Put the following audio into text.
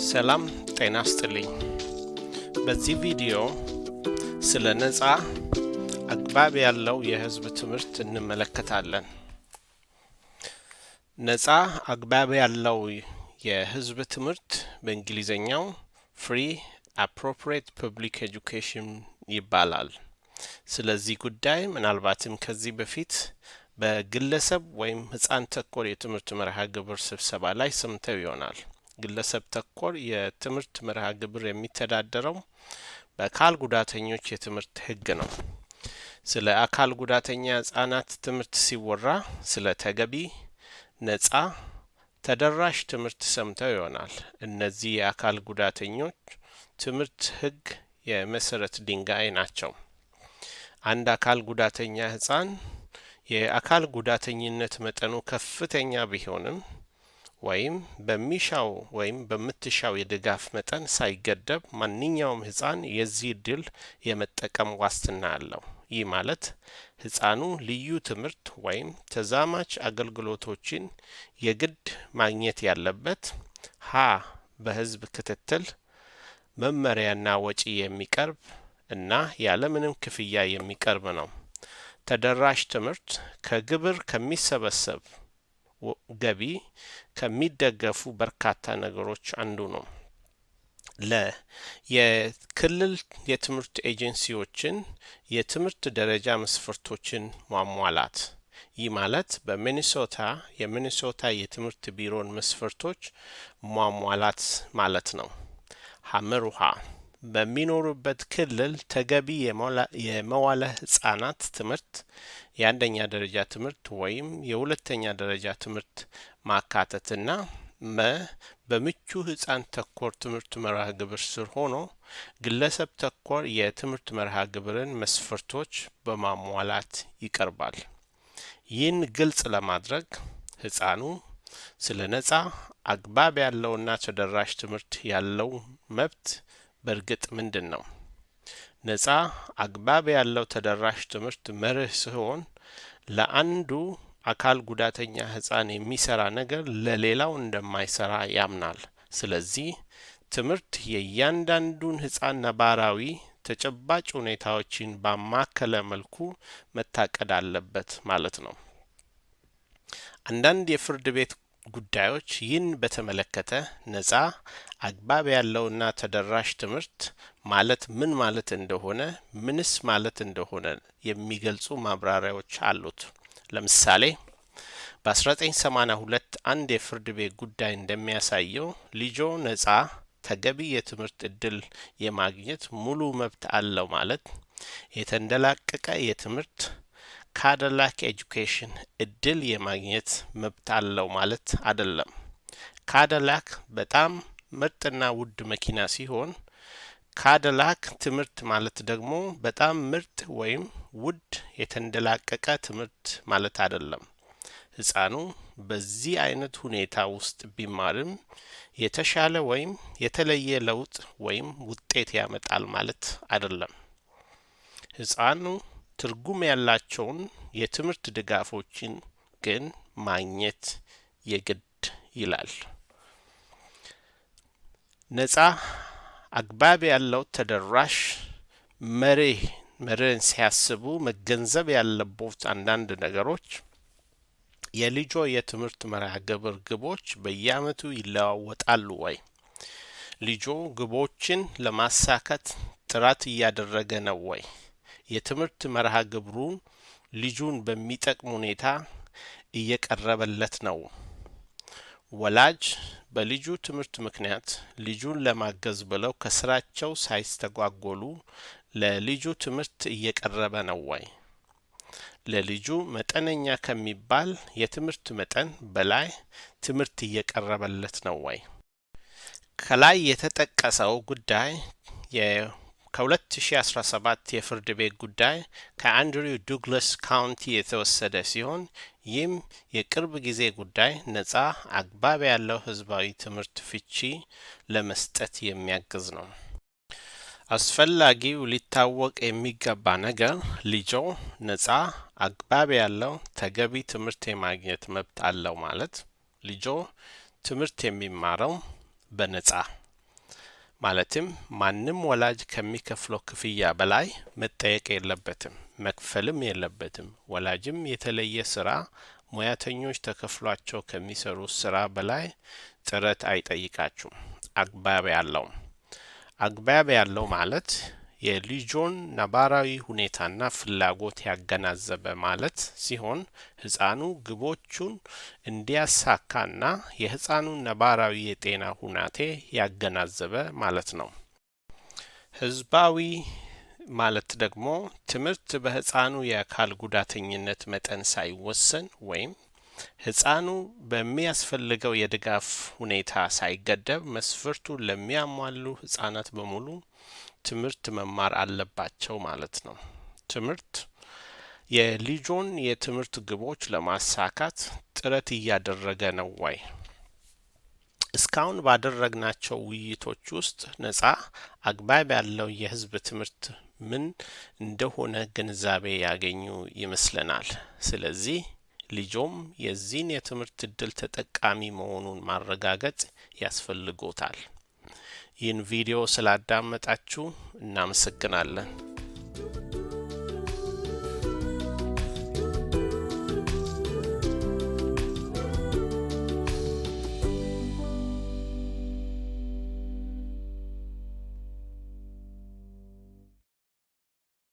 ሰላም ጤና ይስጥልኝ። በዚህ ቪዲዮ ስለ ነፃ አግባብ ያለው የህዝብ ትምህርት እንመለከታለን። ነፃ አግባብ ያለው የህዝብ ትምህርት በእንግሊዘኛው free appropriate public education ይባላል። ስለዚህ ጉዳይ ምናልባትም ከዚህ በፊት በግለሰብ ወይም ህፃን ተኮር የትምህርት መርሃ ግብር ስብሰባ ላይ ሰምተው ይሆናል። ግለሰብ ተኮር የትምህርት መርሃ ግብር የሚተዳደረው በአካል ጉዳተኞች የትምህርት ህግ ነው። ስለ አካል ጉዳተኛ ህጻናት ትምህርት ሲወራ ስለ ተገቢ ነፃ ተደራሽ ትምህርት ሰምተው ይሆናል። እነዚህ የአካል ጉዳተኞች ትምህርት ህግ የመሰረት ድንጋይ ናቸው። አንድ አካል ጉዳተኛ ህፃን የአካል ጉዳተኝነት መጠኑ ከፍተኛ ቢሆንም ወይም በሚሻው ወይም በምትሻው የድጋፍ መጠን ሳይገደብ ማንኛውም ህፃን የዚህ እድል የመጠቀም ዋስትና አለው። ይህ ማለት ህፃኑ ልዩ ትምህርት ወይም ተዛማች አገልግሎቶችን የግድ ማግኘት ያለበት ሀ በህዝብ ክትትል መመሪያና ወጪ የሚቀርብ እና ያለምንም ክፍያ የሚቀርብ ነው። ተደራሽ ትምህርት ከግብር ከሚሰበሰብ ገቢ ከሚደገፉ በርካታ ነገሮች አንዱ ነው። የክልል የትምህርት ኤጀንሲዎችን የትምህርት ደረጃ መስፈርቶችን ማሟላት። ይህ ማለት በሚኒሶታ የሚኒሶታ የትምህርት ቢሮን መስፈርቶች ማሟላት ማለት ነው። ሐመሩሃ በሚኖሩበት ክልል ተገቢ የመዋለ ህጻናት ትምህርት የአንደኛ ደረጃ ትምህርት ወይም የሁለተኛ ደረጃ ትምህርት ማካተትና በምቹ ህፃን ተኮር ትምህርት መርሃ ግብር ስር ሆኖ ግለሰብ ተኮር የትምህርት መርሃ ግብርን መስፈርቶች በማሟላት ይቀርባል። ይህን ግልጽ ለማድረግ ህፃኑ ስለ ነፃ አግባብ ያለውና ተደራሽ ትምህርት ያለው መብት በእርግጥ ምንድን ነው? ነፃ አግባብ ያለው ተደራሽ ትምህርት መርህ ሲሆን ለአንዱ አካል ጉዳተኛ ህፃን የሚሰራ ነገር ለሌላው እንደማይሰራ ያምናል። ስለዚህ ትምህርት የእያንዳንዱን ህፃን ነባራዊ ተጨባጭ ሁኔታዎችን ባማከለ መልኩ መታቀድ አለበት ማለት ነው። አንዳንድ የፍርድ ቤት ጉዳዮች ይህን በተመለከተ ነፃ አግባብ ያለውና ተደራሽ ትምህርት ማለት ምን ማለት እንደሆነ ምንስ ማለት እንደሆነ የሚገልጹ ማብራሪያዎች አሉት። ለምሳሌ በ1982 አንድ የፍርድ ቤት ጉዳይ እንደሚያሳየው ልጆ ነፃ ተገቢ የትምህርት እድል የማግኘት ሙሉ መብት አለው ማለት የተንደላቀቀ የትምህርት ካዲላክ ኤጁኬሽን እድል የማግኘት መብት አለው ማለት አይደለም። ካዲላክ በጣም ምርጥና ውድ መኪና ሲሆን ካዲላክ ትምህርት ማለት ደግሞ በጣም ምርጥ ወይም ውድ የተንደላቀቀ ትምህርት ማለት አይደለም። ህፃኑ በዚህ አይነት ሁኔታ ውስጥ ቢማርም የተሻለ ወይም የተለየ ለውጥ ወይም ውጤት ያመጣል ማለት አይደለም። ህፃኑ ትርጉም ያላቸውን የትምህርት ድጋፎችን ግን ማግኘት የግድ ይላል። ነፃ አግባብ ያለው ተደራሽ መርህን ሲያስቡ መገንዘብ ያለቦት አንዳንድ ነገሮች የልጆ የትምህርት መርሃ ግብር ግቦች በየአመቱ ይለዋወጣሉ ወይ? ልጆ ግቦችን ለማሳካት ጥረት እያደረገ ነው ወይ? የትምህርት መርሃ ግብሩን ልጁን በሚጠቅም ሁኔታ እየቀረበለት ነው? ወላጅ በልጁ ትምህርት ምክንያት ልጁን ለማገዝ ብለው ከስራቸው ሳይስተጓጎሉ ለልጁ ትምህርት እየቀረበ ነው ወይ? ለልጁ መጠነኛ ከሚባል የትምህርት መጠን በላይ ትምህርት እየቀረበለት ነው ወይ? ከላይ የተጠቀሰው ጉዳይ ከ2017 የፍርድ ቤት ጉዳይ ከአንድሪው ዱግላስ ካውንቲ የተወሰደ ሲሆን ይህም የቅርብ ጊዜ ጉዳይ ነፃ አግባብ ያለው ህዝባዊ ትምህርት ፍቺ ለመስጠት የሚያግዝ ነው። አስፈላጊው ሊታወቅ የሚገባ ነገር ልጆ ነፃ አግባብ ያለው ተገቢ ትምህርት የማግኘት መብት አለው ማለት ልጆ ትምህርት የሚማረው በነፃ ማለትም ማንም ወላጅ ከሚከፍለው ክፍያ በላይ መጠየቅ የለበትም፣ መክፈልም የለበትም። ወላጅም የተለየ ስራ ሙያተኞች ተከፍሏቸው ከሚሰሩ ስራ በላይ ጥረት አይጠይቃችሁም። አግባብ ያለው ማለት የልጆን ነባራዊ ሁኔታና ፍላጎት ያገናዘበ ማለት ሲሆን ህፃኑ ግቦቹን እንዲያሳካና የህፃኑን ነባራዊ የጤና ሁናቴ ያገናዘበ ማለት ነው። ህዝባዊ ማለት ደግሞ ትምህርት በህፃኑ የአካል ጉዳተኝነት መጠን ሳይወሰን ወይም ህፃኑ በሚያስፈልገው የድጋፍ ሁኔታ ሳይገደብ መስፈርቱን ለሚያሟሉ ህፃናት በሙሉ ትምህርት መማር አለባቸው ማለት ነው። ትምህርት የልጆን የትምህርት ግቦች ለማሳካት ጥረት እያደረገ ነው ወይ? እስካሁን ባደረግናቸው ውይይቶች ውስጥ ነፃ አግባብ ያለው የህዝብ ትምህርት ምን እንደሆነ ግንዛቤ ያገኙ ይመስለናል። ስለዚህ ልጆም የዚህን የትምህርት እድል ተጠቃሚ መሆኑን ማረጋገጥ ያስፈልጎታል። ይህን ቪዲዮ ስላዳመጣችሁ እናመሰግናለን።